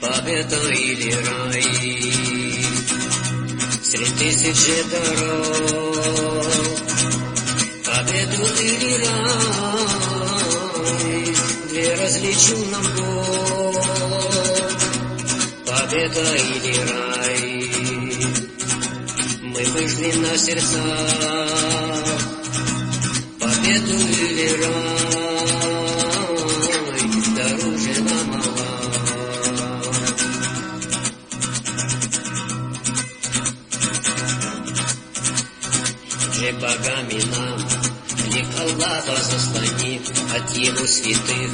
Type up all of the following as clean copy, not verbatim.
победа или рай. Среди тысячи дорог, победу или рай, две различил нам Бог, победа или рай. Мы вышли на сердца, победу или рай, дороже нам мала. Же богами нам лик Аллаха заслонив от Его святых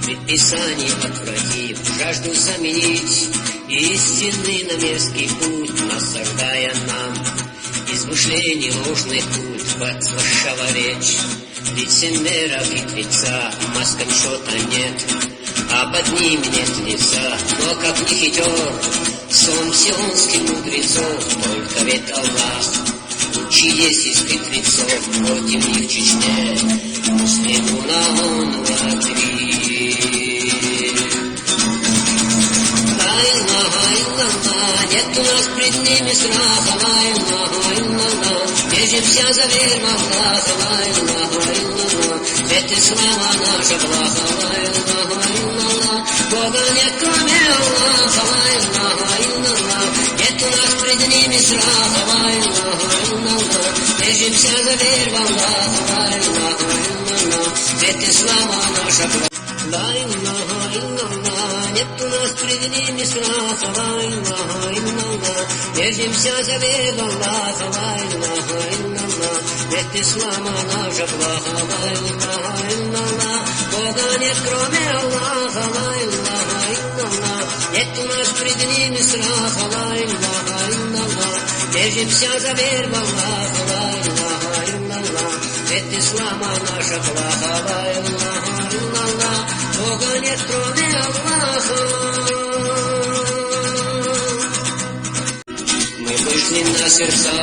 предписаний отвратив, жажду заменить истинный на мерзкий путь, насаждая нам измышлений ложный культ, вашего речь. Лицемера хитреца, маскам что-то нет, а под ним нет лица. Но как не хитер сон сионских мудрецов, только ведь Аллах лучше есть из хитрецов, против них в Чечне муслимуна он латри. Нет у нас пред ними страха, держимся за веру Аллаха, ведь ислама наша блага, Бога нет кроме Аллаха, нет у нас пред ними страха, держимся за веру Аллаха, ведь ислама наша блага. Нет у нас пред ними страха, держимся за веру Аллаха, ведь ислама наша блага, Бога нет кроме Аллаха, нет у нас пред ними страха, держимся за веру Аллаха, ведь ислама наша блага, Бога нет кроме Аллаха. Мы вышли на сердца,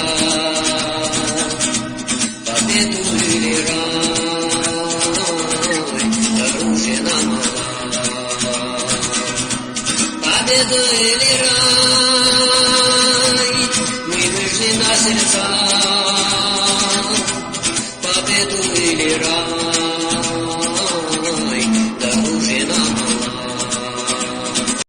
победу или рай, оружие нам мало. Победу или рай, мы вышли на сердца,